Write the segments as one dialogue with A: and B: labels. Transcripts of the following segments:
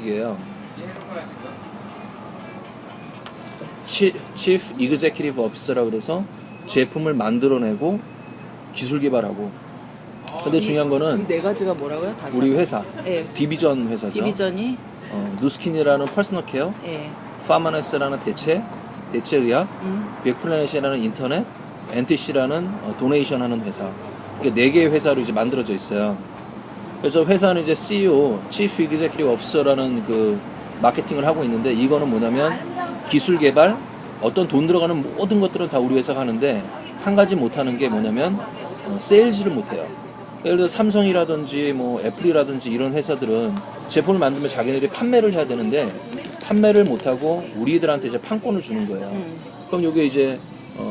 A: 식이에요. Chief Executive Officer라고 그래서 제품을 만들어내고 기술 개발하고. 근데 중요한 거는
B: 이 네 가지가 뭐라고요? 다시
A: 우리 회사
B: 예.
A: 디비전 회사죠.
B: 디비전이
A: 누스킨이라는 퍼스널 케어,
B: 예.
A: 파마넥스라는 대체의학, 백플래닛이라는 인터넷, NTC라는 도네이션 하는 회사. 이게 4개의 회사로 이제 만들어져 있어요. 그래서 회사는 이제 CEO, Chief Executive Officer라는 그 마케팅을 하고 있는데, 이거는 뭐냐면 기술 개발, 어떤 돈 들어가는 모든 것들은 다 우리 회사가 하는데 한 가지 못하는 게 뭐냐면 세일즈를 못해요. 예를 들어 삼성이라든지 뭐 애플이라든지 이런 회사들은 제품을 만들면 자기네들이 판매를 해야 되는데 판매를 못하고 우리들한테 이제 판권을 주는 거예요. 그럼 요게 이제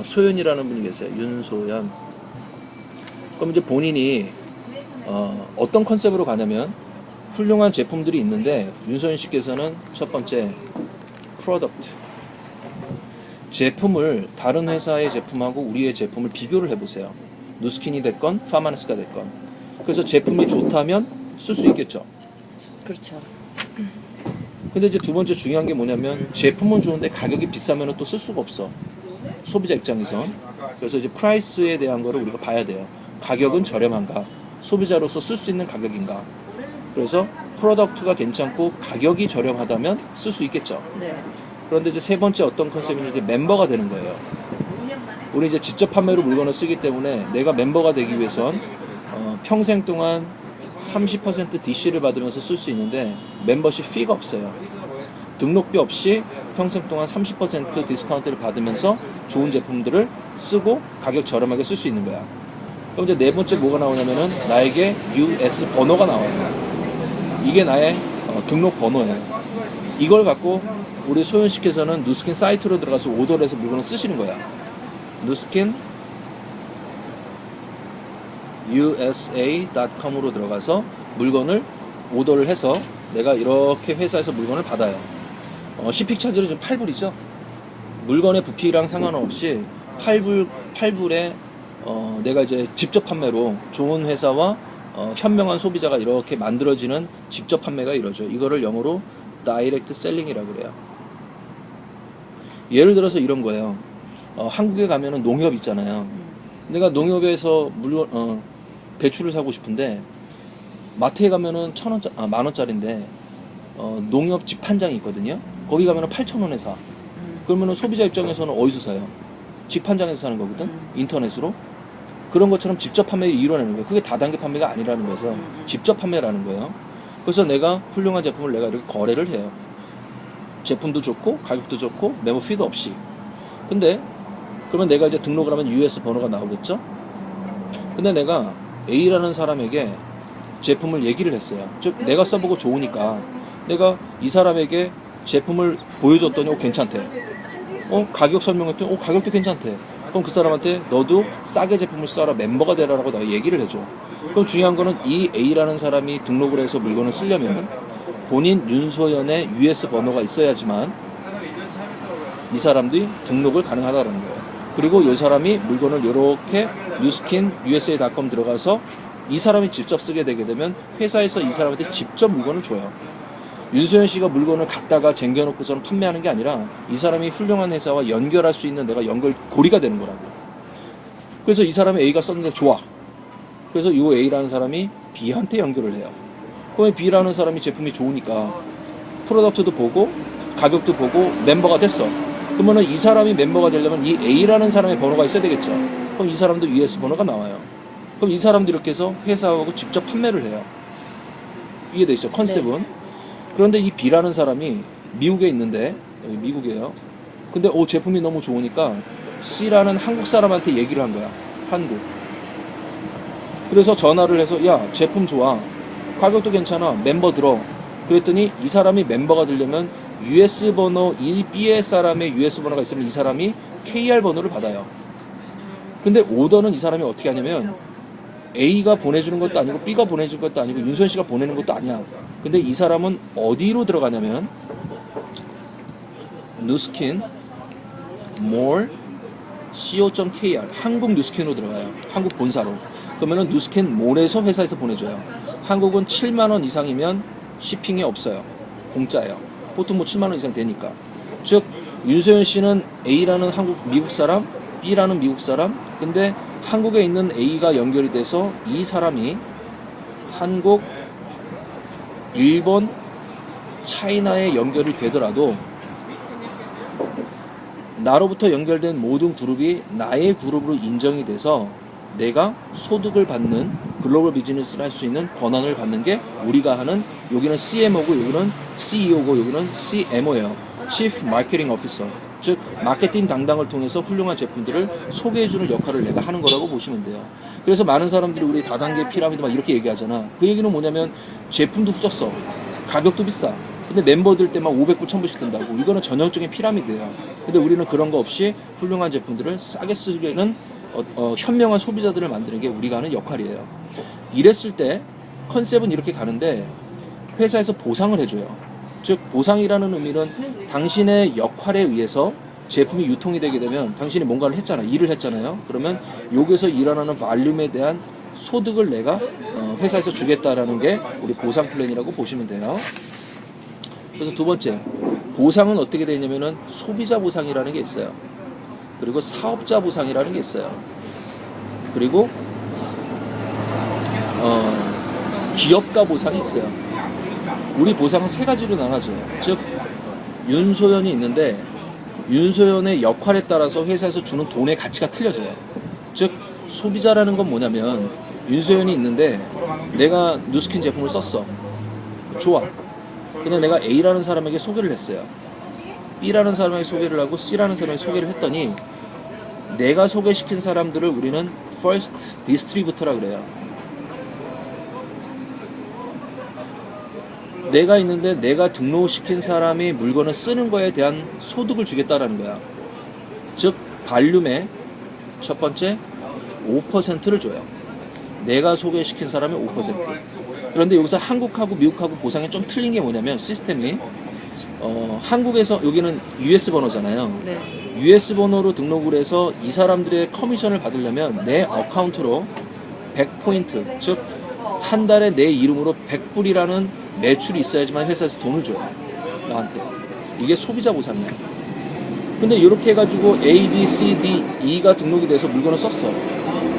A: 소연이라는 분이 계세요. 윤소연. 그럼 이제 본인이 어떤 컨셉으로 가냐면 훌륭한 제품들이 있는데, 윤소연 씨께서는 첫 번째 프로덕트, 제품을 다른 회사의 제품하고 우리의 제품을 비교를 해보세요. 누스킨이 됐건 파마네스가 됐건. 그래서 제품이 좋다면 쓸 수 있겠죠.
B: 그렇죠.
A: 근데 이제 두 번째 중요한 게 뭐냐면 제품은 좋은데 가격이 비싸면 또 쓸 수가 없어. 소비자 입장에선. 그래서 이제 프라이스에 대한 거를 우리가 봐야 돼요. 가격은 저렴한가? 소비자로서 쓸 수 있는 가격인가? 그래서 프로덕트가 괜찮고 가격이 저렴하다면 쓸 수 있겠죠.
B: 네.
A: 그런데 이제 세 번째 어떤 컨셉이냐면 멤버가 되는 거예요. 우리 이제 직접 판매로 물건을 쓰기 때문에 내가 멤버가 되기 위해선 평생 동안 30% DC를 받으면서 쓸 수 있는데 멤버십 피가 없어요. 등록비 없이 평생 동안 30% 디스카운트를 받으면서 좋은 제품들을 쓰고 가격 저렴하게 쓸 수 있는 거야. 그럼 이제 네 번째 뭐가 나오냐면은 나에게 US 번호가 나와요. 이게 나의 등록 번호예요. 이걸 갖고 우리 소연씨께서는 누스킨 사이트로 들어가서 오더를 해서 물건을 쓰시는 거야. 누스킨 USA.com으로 들어가서 물건을 오더를 해서 내가 이렇게 회사에서 물건을 받아요. shipping 차지는 지금 8불이죠. 물건의 부피랑 상관없이 8불에 내가 이제 직접 판매로 좋은 회사와 현명한 소비자가 이렇게 만들어지는 직접 판매가 이러죠. 이거를 영어로 다이렉트 셀링이라고 그래요. 예를 들어서 이런 거예요. 한국에 가면은 농협 있잖아요. 내가 농협에서 물론 배추를 사고 싶은데 마트에 가면은 10,000원짜리인데 농협 직판장이 있거든요. 거기 가면은 8,000원에 사. 그러면은 소비자 입장에서는 어디서 사요? 직판장에서 사는 거거든. 인터넷으로. 그런 것처럼 직접 판매를 이뤄내는 거예요. 그게 다단계 판매가 아니라는 거죠. 직접 판매라는 거예요. 그래서 내가 훌륭한 제품을 내가 이렇게 거래를 해요. 제품도 좋고 가격도 좋고 메모 피도 없이. 근데 그러면 내가 이제 등록을 하면 US 번호가 나오겠죠? 근데 내가 A라는 사람에게 제품을 얘기를 했어요. 즉 내가 써보고 좋으니까 내가 이 사람에게 제품을 보여줬더니 괜찮대. 가격 설명했더니 가격도 괜찮대. 그럼 그 사람한테 너도 싸게 제품을 써라, 멤버가 되라라고 내가 얘기를 해줘. 그럼 중요한 거는 이 A라는 사람이 등록을 해서 물건을 쓰려면 본인 윤소연의 US 번호가 있어야지만 이 사람들이 등록을 가능하다는 거예요. 그리고 이 사람이 물건을 이렇게 뉴스킨 USA.com 들어가서 이 사람이 직접 쓰게 되게 되면 회사에서 이 사람한테 직접 물건을 줘요. 윤소연 씨가 물건을 갖다가 쟁겨놓고서는 판매하는 게 아니라 이 사람이 훌륭한 회사와 연결할 수 있는 내가 연결고리가 되는 거라고. 그래서 이 사람이 A가 썼는데 좋아. 그래서 이 A라는 사람이 B한테 연결을 해요. 그러면 B라는 사람이 제품이 좋으니까 프로덕트도 보고 가격도 보고 멤버가 됐어. 그러면은 이 사람이 멤버가 되려면 이 A라는 사람의 번호가 있어야 되겠죠. 그럼 이 사람도 US 번호가 나와요. 그럼 이 사람도 이렇게 해서 회사하고 직접 판매를 해요. 이해되시죠? 컨셉은. 네. 그런데 이 B라는 사람이 미국에 있는데, 여기 미국이에요. 근데 제품이 너무 좋으니까 C라는 한국 사람한테 얘기를 한 거야. 한국. 그래서 전화를 해서 야, 제품 좋아. 가격도 괜찮아. 멤버 들어. 그랬더니 이 사람이 멤버가 되려면 US 번호, 이 B의 사람의 US 번호가 있으면 이 사람이 KR 번호를 받아요. 근데 오더는 이 사람이 어떻게 하냐면 A가 보내주는 것도 아니고 B가 보내주는 것도 아니고 윤소연 씨가 보내는 것도 아니야. 근데 이 사람은 어디로 들어가냐면 누스킨 몰 co.kr 한국 누스킨으로 들어가요. 한국 본사로. 그러면은 누스킨 몰에서 회사에서 보내줘요. 한국은 7만원 이상이면 shipping이 없어요. 공짜예요. 보통 뭐 7만 원 이상 되니까. 즉 윤소연 씨는 A라는 미국 사람, B라는 미국 사람. 근데 한국에 있는 A가 연결이 돼서 이 사람이 한국, 일본, 차이나에 연결이 되더라도 나로부터 연결된 모든 그룹이 나의 그룹으로 인정이 돼서 내가 소득을 받는 글로벌 비즈니스를 할 수 있는 권한을 받는 게 우리가 하는, 여기는 CMO고 여기는 CEO고 여기는 CMO예요. Chief Marketing Officer. 즉 마케팅 담당을 통해서 훌륭한 제품들을 소개해주는 역할을 내가 하는 거라고 보시면 돼요. 그래서 많은 사람들이 우리 다단계 피라미드 막 이렇게 얘기하잖아. 그 얘기는 뭐냐면 제품도 후졌어, 가격도 비싸, 근데 멤버들 때만 500불 1000불씩 든다고. 이거는 전형적인 피라미드예요. 근데 우리는 그런 거 없이 훌륭한 제품들을 싸게 쓰려는 현명한 소비자들을 만드는 게 우리가 하는 역할이에요. 이랬을 때 컨셉은 이렇게 가는데 회사에서 보상을 해줘요. 즉 보상이라는 의미는 당신의 역할에 의해서 제품이 유통이 되게 되면 당신이 뭔가를 했잖아, 일을 했잖아요. 그러면 여기서 일어나는 발륨에 대한 소득을 내가 회사에서 주겠다라는 게 우리 보상 플랜이라고 보시면 돼요. 그래서 두 번째, 보상은 어떻게 되냐면은 소비자 보상이라는 게 있어요. 그리고 사업자 보상이라는 게 있어요. 그리고 기업가 보상이 있어요. 우리 보상은 세 가지로 나눠져요. 즉 윤소연이 있는데 윤소연의 역할에 따라서 회사에서 주는 돈의 가치가 틀려져요. 즉 소비자라는 건 뭐냐면 윤소연이 있는데 내가 누스킨 제품을 썼어. 좋아. 근데 내가 A라는 사람에게 소개를 했어요. B라는 사람에게 소개를 하고 C라는 사람에게 소개를 했더니 내가 소개시킨 사람들을 우리는 First Distributor라 그래요. 내가 있는데 내가 등록시킨 사람이 물건을 쓰는 거에 대한 소득을 주겠다라는 거야. 즉 발륨의 첫 번째 5%를 줘요. 내가 소개시킨 사람의 5%. 그런데 여기서 한국하고 미국하고 보상이 좀 틀린 게 뭐냐면 시스템이 한국에서 여기는 US 번호잖아요.
B: 네.
A: US 번호로 등록을 해서 이 사람들의 커미션을 받으려면 내 어카운트로 100포인트, 즉 한 달에 내 이름으로 100불이라는 매출이 있어야지만 회사에서 돈을 줘요. 나한테. 이게 소비자 보상이야. 근데 이렇게 해가지고 A, B, C, D, E가 등록이 돼서 물건을 썼어.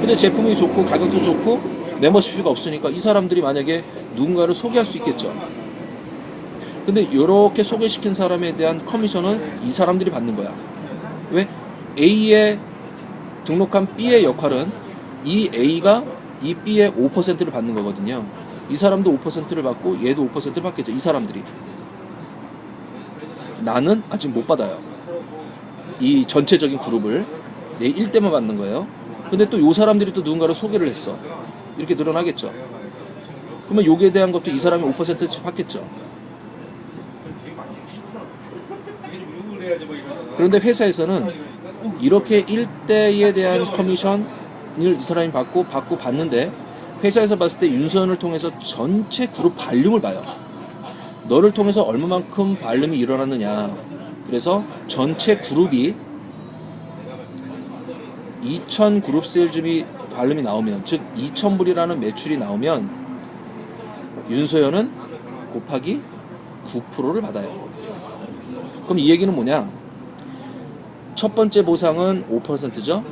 A: 근데 제품이 좋고 가격도 좋고 멤버십 피가 없으니까 이 사람들이 만약에 누군가를 소개할 수 있겠죠. 근데 이렇게 소개시킨 사람에 대한 커미션은 이 사람들이 받는 거야. 왜? A에 등록한 B의 역할은 이 A가 이 B의 5%를 받는 거거든요. 이 사람도 5%를 받고 얘도 5%를 받겠죠. 이 사람들이. 나는 아직 못 받아요. 이 전체적인 그룹을 내 1대만 받는 거예요. 근데 또 이 사람들이 또 누군가를 소개를 했어. 이렇게 늘어나겠죠. 그러면 여기에 대한 것도 이 사람이 5%씩 받겠죠. 그런데 회사에서는 이렇게 1대에 대한 커미션을 이 사람이 받고 받는데 회사에서 봤을 때 윤소연을 통해서 전체 그룹 발륨을 봐요. 너를 통해서 얼마만큼 발륨이 일어났느냐. 그래서 전체 그룹이 2000 그룹 세일즈비 발륨이 나오면, 즉 2000불이라는 매출이 나오면 윤소연은 곱하기 9%를 받아요. 그럼 이 얘기는 뭐냐? 첫 번째 보상은 5%죠.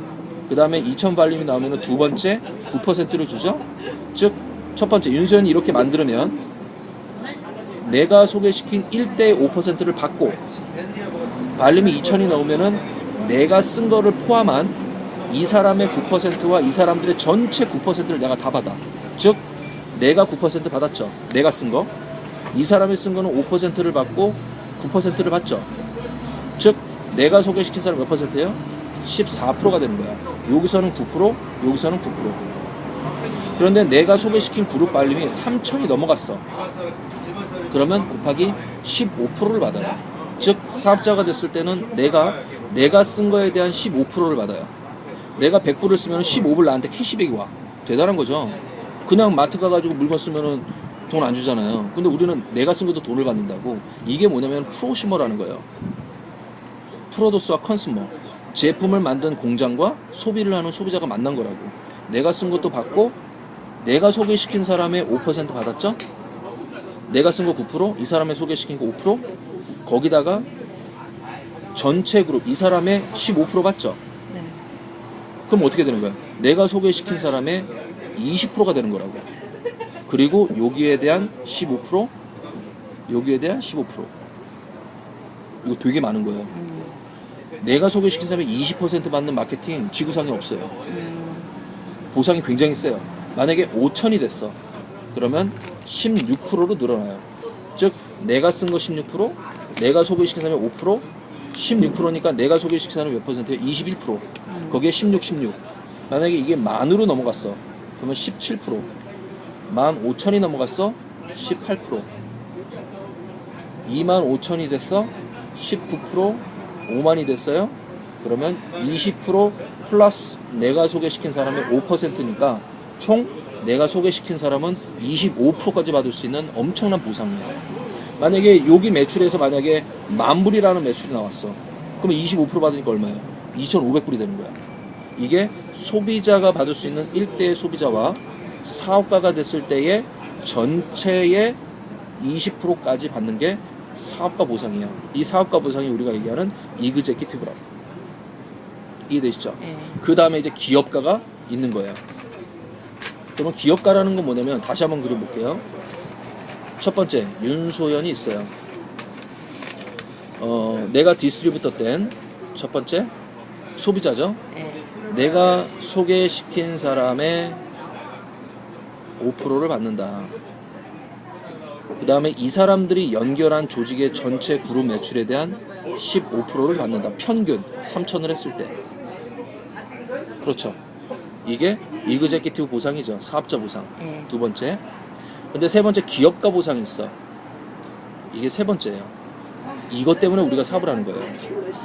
A: 그 다음에 2000 발륨이 나오면 두 번째 9%를 주죠. 즉 첫 번째 윤소연이 이렇게 만들면 내가 소개시킨 1대의 5%를 받고 발륨이 2000이 나오면은 내가 쓴 거를 포함한 이 사람의 9%와 이 사람들의 전체 9%를 내가 다 받아. 즉 내가 9% 받았죠. 내가 쓴 거. 이 사람이 쓴 거는 5%를 받고 9%를 받죠. 즉 내가 소개시킨 사람 몇 %예요? 14%가 되는 거야. 여기서는 9%, 여기서는 9%. 그런데 내가 소개시킨 그룹 발륨이 3000이 넘어갔어. 그러면 곱하기 15%를 받아요. 즉 사업자가 됐을 때는 내가 쓴 거에 대한 15%를 받아요. 내가 100불을 쓰면 15불 나한테 캐시백이 와. 대단한 거죠. 그냥 마트 가가지고 물건 쓰면은 돈 안 주잖아요. 근데 우리는 내가 쓴 것도 돈을 받는다고. 이게 뭐냐면 프로슈머라는 거예요. 프로듀스와 컨슈머. 제품을 만든 공장과 소비를 하는 소비자가 만난 거라고. 내가 쓴 것도 받고 내가 소개시킨 사람의 5% 받았죠? 내가 쓴 거 9%, 이 사람의 소개시킨 거 5%, 거기다가 전체 그룹 이 사람의 15% 받죠.
B: 네.
A: 그럼 어떻게 되는 거야? 내가 소개시킨 사람의 20%가 되는 거라고. 그리고 여기에 대한 15%, 여기에 대한 15%. 이거 되게 많은 거예요. 내가 소개시킨 사람의 20% 받는 마케팅 지구상에 없어요. 보상이 굉장히 세요. 만약에 5천이 됐어. 그러면 16%로 늘어나요. 즉 내가 쓴 거 16%, 내가 소개시킨 사람의 5%, 16%니까 내가 소개시킨 사람이 몇 퍼센트예요? 21%. 거기에 16. 만약에 이게 만으로 넘어갔어. 그러면 17%. 15,000이 넘어갔어. 18%. 25,000이 됐어. 19%. 5만이 됐어요. 그러면 20% 플러스 내가 소개시킨 사람의 5%니까 총 내가 소개시킨 사람은 25%까지 받을 수 있는 엄청난 보상이에요. 만약에 여기 매출에서 만약에 10,000불이라는 매출이 나왔어. 그러면 25% 받으니까 얼마예요? 2,500불이 되는 거야. 이게 소비자가 받을 수 있는 1대의 소비자와 사업가가 됐을 때의 전체의 20%까지 받는 게 사업가 보상이에요. 이 사업가 보상이 우리가 얘기하는 이그제큐티브라고. 이해되시죠?
B: 네.
A: 그 다음에 이제 기업가가 있는 거예요. 그러면 기업가라는 건 뭐냐면 다시 한번 그려볼게요. 첫 번째 윤소연이 있어요. 내가 디스트리뷰터 땐 첫 번째 소비자죠.
B: 네.
A: 내가 소개시킨 사람의 5%를 받는다. 그 다음에 이 사람들이 연결한 조직의 전체 그룹 매출에 대한 15%를 받는다. 평균 3,000을 했을 때. 그렇죠. 이게 이그제큐티브 보상이죠. 사업자 보상.
B: 네.
A: 두 번째. 근데 세 번째 기업가 보상이 있어. 이게 세 번째예요. 이것 때문에 우리가 사업을 하는 거예요.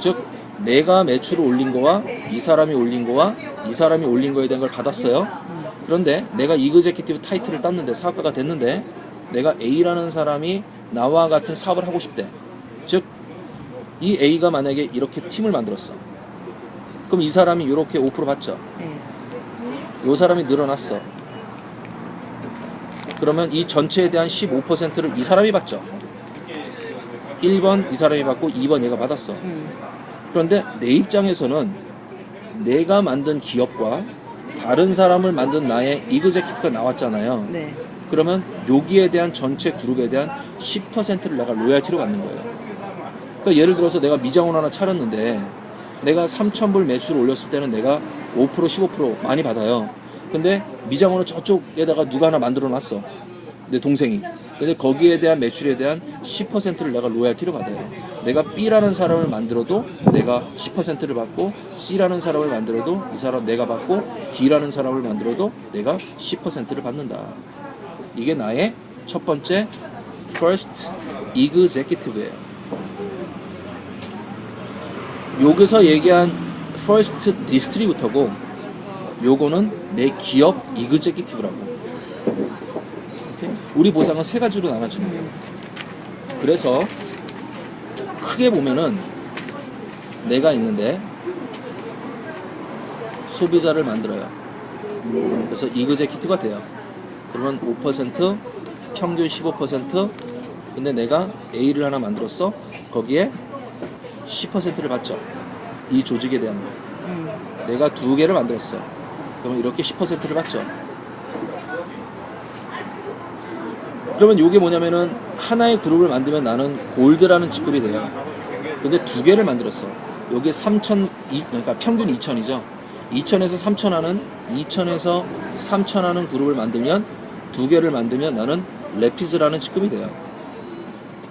A: 즉 내가 매출을 올린 거와 이 사람이 올린 거와 이 사람이 올린 거에 대한 걸 받았어요. 그런데 내가 이그제큐티브 타이틀을 땄는데 사업가가 됐는데 내가 A라는 사람이 나와 같은 사업을 하고 싶대. 즉 이 A가 만약에 이렇게 팀을 만들었어. 그럼 이 사람이 이렇게 5% 받죠.
B: 네.
A: 이 사람이 늘어났어. 그러면 이 전체에 대한 15%를 이 사람이 받죠. 1번 이 사람이 받고 2번 얘가 받았어. 그런데 내 입장에서는 내가 만든 기업과 다른 사람을 만든 나의 이그제큐티브가 나왔잖아요.
B: 네.
A: 그러면 여기에 대한 전체 그룹에 대한 10%를 내가 로얄티로 받는 거예요. 그러니까 예를 들어서 내가 미장원 하나 차렸는데 내가 3,000불 매출을 올렸을 때는 내가 5% 15% 많이 받아요. 근데 미장원은 저쪽에다가 누가 하나 만들어 놨어. 내 동생이. 근데 거기에 대한 매출에 대한 10%를 내가 로얄티로 받아요. 내가 B라는 사람을 만들어도 내가 10%를 받고 C라는 사람을 만들어도 이 사람 내가 받고 D라는 사람을 만들어도 내가 10%를 받는다. 이게 나의 첫 번째 first executive예요. 여기서 얘기한 first distributor고 요거는 내 기업 executive라고. 우리 보상은 세 가지로 나눠지는 거예요. 그래서 크게 보면은 내가 있는데 소비자를 만들어요. 그래서 이그제큐티브가 돼요. 그러면 5% 평균 15% 근데 내가 A를 하나 만들었어. 거기에 10%를 받죠. 이 조직에 대한 거. 내가 두 개를 만들었어. 그러면 이렇게 10%를 받죠. 그러면 이게 뭐냐면은 하나의 그룹을 만들면 나는 골드라는 직급이 돼요. 근데 두 개를 만들었어. 여기에 3,000, 그러니까 평균 2,000이죠. 2,000에서 3,000 하는, 2,000에서 3,000 하는 그룹을 만들면 두 개를 만들면 나는 레피즈라는 직급이 돼요.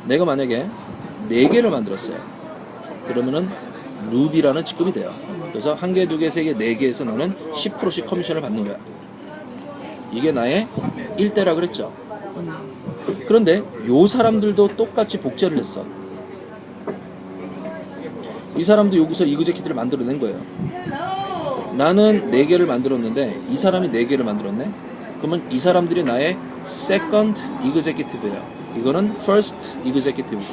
A: 내가 만약에 네 개를 만들었어요. 그러면은 루비라는 직급이 돼요. 그래서 한 개, 두 개, 세 개, 네 개에서 나는 10%씩 커미션을 받는 거야. 이게 나의 1대라 그랬죠. 그런데 요 사람들도 똑같이 복제를 했어. 이 사람도 여기서 이그제큐티브를 만들어낸 거예요. 나는 4개를 만들었는데 이 사람이 4개를 만들었네. 그러면 이 사람들이 나의 second executive예요. 이거는 first executive.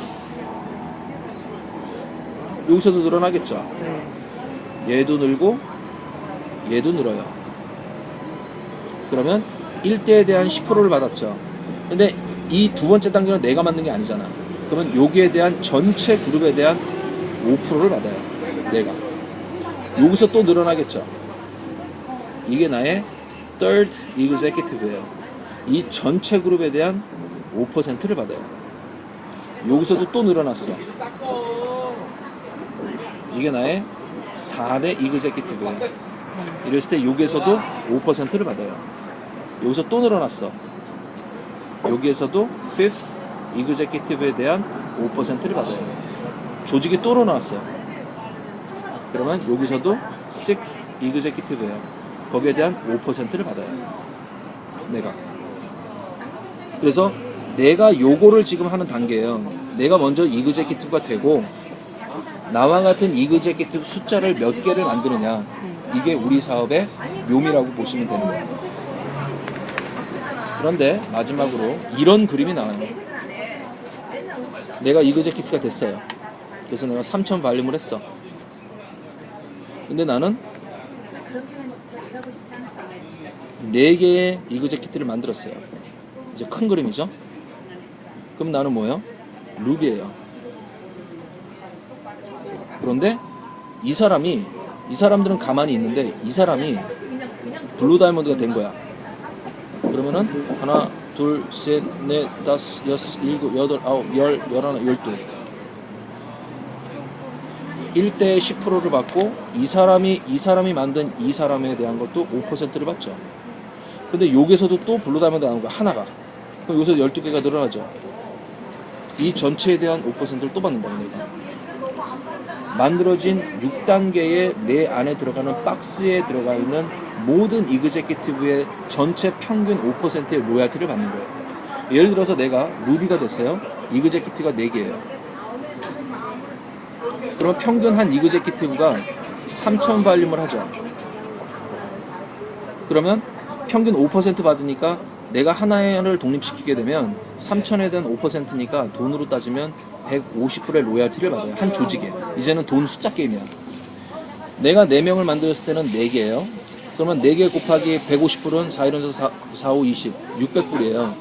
A: 여기서도 늘어나겠죠.
B: 네.
A: 얘도 늘고 얘도 늘어요. 그러면 1대에 대한 10%를 받았죠. 근데 이 두 번째 단계는 내가 만든 게 아니잖아. 그러면 여기에 대한 전체 그룹에 대한 5%를 받아요. 내가. 여기서 또 늘어나겠죠. 이게 나의 third executive예요. 이 전체 그룹에 대한 5%를 받아요. 여기서도 또 늘어났어. 이게 나의 4대 executive예요. 이랬을 때 여기에서도 5%를 받아요. 여기서 또 늘어났어. 여기에서도 fifth executive에 대한 5%를 받아요. 조직이 또 늘어났어. 그러면 여기서도 sixth executive예요. 거기에 대한 5%를 받아요. 내가. 그래서 내가 요거를 지금 하는 단계예요. 내가 먼저 executive가 되고 나와 같은 executive 숫자를 몇 개를 만드느냐. 이게 우리 사업의 묘미라고 보시면 되는 거예요. 그런데 마지막으로 이런 그림이 나와요. 내가 executive가 됐어요. 그래서 내가 3,000 발림을 했어. 근데 나는 4개의 executive를 만들었어요. 이제 큰 그림이죠. 그럼 나는 뭐예요? 루비예요. 그런데 이 사람들은 가만히 있는데 이 사람이 블루 다이아몬드가 된 거야. 그러면은 하나, 둘, 셋, 넷, 다섯, 여섯, 일곱, 여덟, 아홉, 열, 열하나, 열둘. 1대 10%를 받고 이 사람이 만든 이 사람에 대한 것도 5%를 받죠. 근데 여기서도 또 블루 다이아몬드 나온 거야. 하나가. 그럼 여기서 12개가 늘어나죠. 이 전체에 대한 5%를 또 받는다. 내가. 만들어진 6단계의 내 안에 들어가는 박스에 들어가 있는 모든 executive의 전체 평균 5%의 로얄티를 받는 거예요. 예를 들어서 내가 루비가 됐어요. executive가 4개예요. 그럼 평균 한 executive가 3,000 발륨을 하죠. 그러면 평균 5% 받으니까 내가 하나를 독립시키게 되면 3,000에 대한 5%니까 돈으로 따지면 150불의 로얄티를 받아요. 한 조직에. 이제는 돈 숫자 게임이야. 내가 4명을 만들었을 때는 4개예요. 그러면 4개 곱하기 150불은 4, 1, 4, 4, 5, 20. 600불이에요.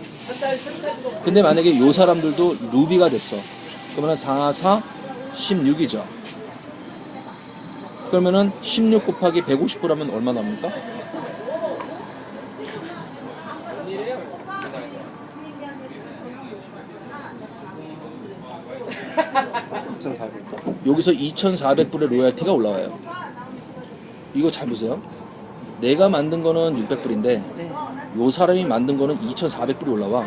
A: 근데 만약에 요 사람들도 루비가 됐어. 그러면 4, 4, 16이죠. 그러면은 16 곱하기 150불 하면 얼마 남습니까?
C: 2,400.
A: 여기서 2,400불의 로얄티가 올라와요. 이거 잘 보세요. 내가 만든 거는 600불인데
B: 네.
A: 요 사람이 만든 거는 2,400불이 올라와.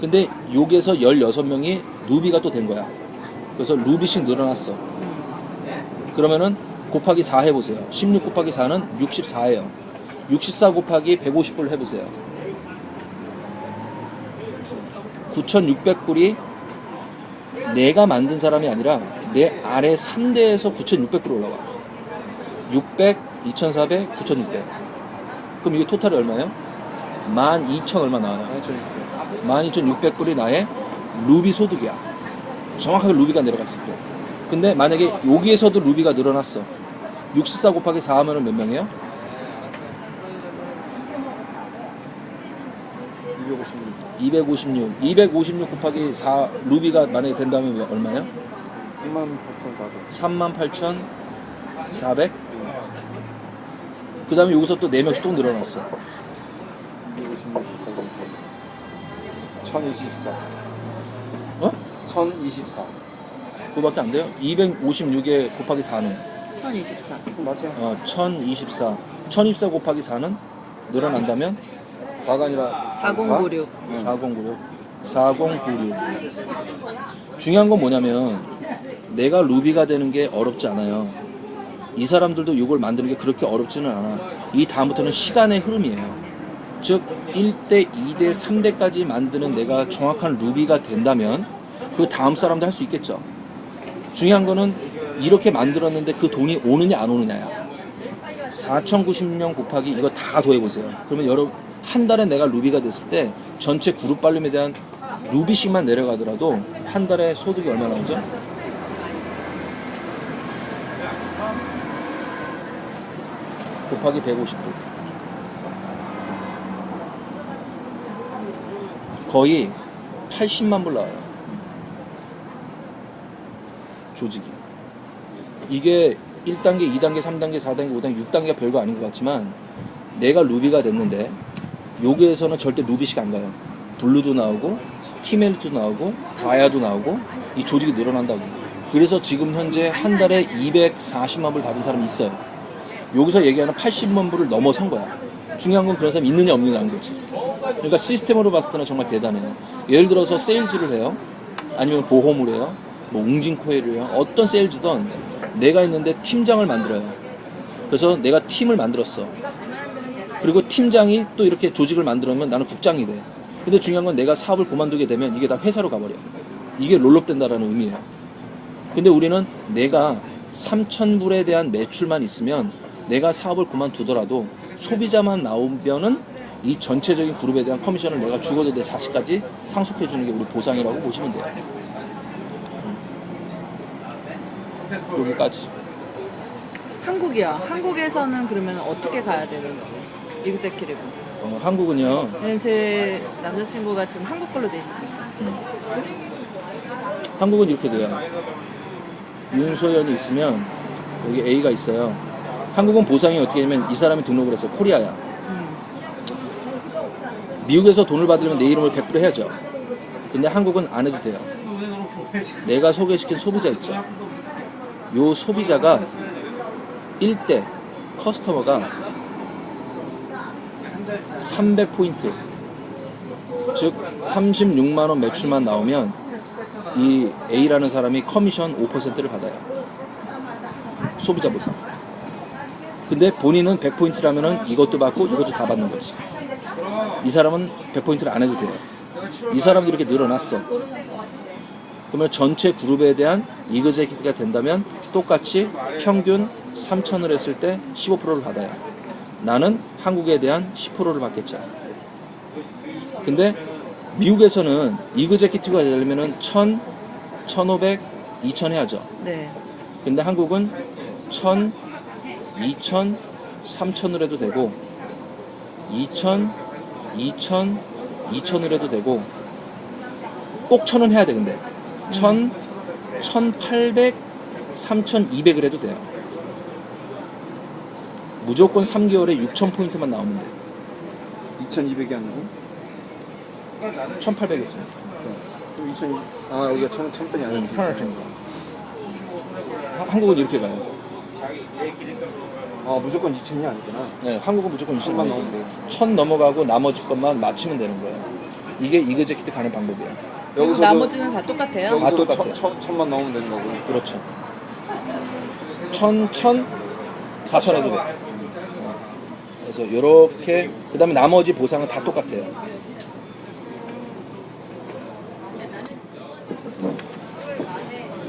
A: 근데 여기에서 16명이 루비가 또 된 거야. 그래서 루비씩 늘어났어. 그러면은 곱하기 4 해보세요. 16 곱하기 4는 64예요. 64 곱하기 150불 해보세요. 9,600불이 내가 만든 사람이 아니라 내 아래 3대에서 9,600불 올라와. 600, 2,400, 9,600. 그럼 이게 토탈이 얼마예요? 12,000 얼마 나와요. 12,600불이 나의 루비 소득이야. 정확하게 루비가 내려갔을 때. 근데 만약에 여기에서도 루비가 늘어났어. 64 곱하기 4 하면 몇 명이에요? 256. 256 곱하기 4 루비가 만약에 된다면 얼마예요?
C: 38,400.
A: 38,400? 그 다음에 여기서 또 4명씩 또 늘어났어.
C: 256 1,024.
A: 어?
C: 1,024.
A: 그거밖에 안 돼요? 256에 곱하기 4는?
B: 1024.
C: 맞아요.
A: 1024. 1024 곱하기 4는 늘어난다면?
C: 4가 아니라
B: 4096.
A: 4096. 4096. 중요한 건 뭐냐면 내가 루비가 되는 게 어렵지 않아요. 이 사람들도 이걸 만드는 게 그렇게 어렵지는 않아. 이 다음부터는 시간의 흐름이에요. 즉 1대, 2대, 3대까지 만드는 내가 정확한 루비가 된다면 그 다음 사람도 할 수 있겠죠. 중요한 거는 이렇게 만들었는데 그 돈이 오느냐 안 오느냐야. 4,090명 곱하기 이거 다 더해보세요. 그러면 여러분 한 달에 내가 루비가 됐을 때 전체 그룹 발림에 대한 루비씩만 내려가더라도 한 달에 소득이 얼마 나오죠? 곱하기 150불. 거의 80만 불 나와요. 조직이. 이게 1단계, 2단계, 3단계, 4단계, 5단계, 6단계가 별거 아닌 것 같지만 내가 루비가 됐는데 여기에서는 절대 루비식 안 가요. 블루도 나오고 티멜도 나오고 다이아도 나오고 이 조직이 늘어난다고. 그래서 지금 현재 한 달에 240만 불 받은 사람이 있어요. 여기서 얘기하는 80만 불을 넘어선 거야. 중요한 건 그런 사람이 있느냐 없느냐는 거지. 그러니까 시스템으로 봤을 때는 정말 대단해요. 예를 들어서 세일즈를 해요. 아니면 보험을 해요. 뭐 웅진코일을 해요. 어떤 세일즈든 내가 있는데 팀장을 만들어요. 그래서 내가 팀을 만들었어. 그리고 팀장이 또 이렇게 조직을 만들면 나는 국장이 돼. 근데 중요한 건 내가 사업을 그만두게 되면 이게 다 회사로 가버려. 이게 롤업 된다라는 의미예요. 근데 우리는 내가 3,000불에 대한 매출만 있으면 내가 사업을 그만두더라도 소비자만 나오면은 이 전체적인 그룹에 대한 커미션을 내가 죽어도 내 자식까지 상속해 주는 게 우리 보상이라고 보시면 돼요. 여기까지.
B: 한국이요. 한국에서는 그러면 어떻게 가야 되는지. 익세큐티브.
A: 한국은요.
B: 왜냐면 제 남자친구가 지금 한국 걸로 돼 있으니까.
A: 한국은 이렇게 돼요. 윤소연이 있으면 여기 A가 있어요. 한국은 보상이 어떻게 되면 이 사람이 등록을 해서 코리아야. 미국에서 돈을 받으려면 내 이름을 100% 해야죠. 근데 한국은 안 해도 돼요. 내가 소개시킨 소비자 있죠. 요 소비자가 1대 커스터머가 300포인트, 즉 36만원 매출만 나오면 이 A라는 사람이 커미션 5%를 받아요. 소비자 보상. 근데 본인은 100포인트라면은 이것도 받고 이것도 다 받는 거지. 이 사람은 100포인트를 안 해도 돼요. 이 사람도 이렇게 늘어났어. 그러면 전체 그룹에 대한 이그제큐티브가 된다면 똑같이 평균 3,000을 했을 때 15%를 받아요. 나는 한국에 대한 10%를 받겠죠. 근데 미국에서는 이그제큐티브가 되려면은 1,000, 1,500, 2,000 해야죠.
B: 네.
A: 근데 한국은 1,000, 2,000, 3,000을 해도 되고 2,000, 2,000, 2,000을 해도 되고 꼭 1,000은 해야 돼. 근데 1,000, 1,800, 3,200을 해도 돼요. 무조건 3개월에 6,000포인트만 나오면 돼.
C: 2,200이 아니고
A: 1,800 했으니까.
C: 2,000. 아 여기가 1,000편이 아니었어.
A: 편할 테니까. 한국은 이렇게 가요.
C: 아 무조건 2,000이 아니구나.
A: 네, 한국은 무조건
C: 1,000만 넘으면 돼요.
A: 1,000 넘어가고 나머지 것만 맞추면 되는 거예요. 이게 이그제큐티브 가는 방법이에요.
B: 그리고 나머지는 다 똑같아요.
C: 여기서도
A: 똑같아요.
C: 1,000만 넘으면 되는 거고.
A: 그렇죠. 1,000, 4,000 해도 돼. 그래서 이렇게 그다음에 나머지 보상은 다 똑같아요.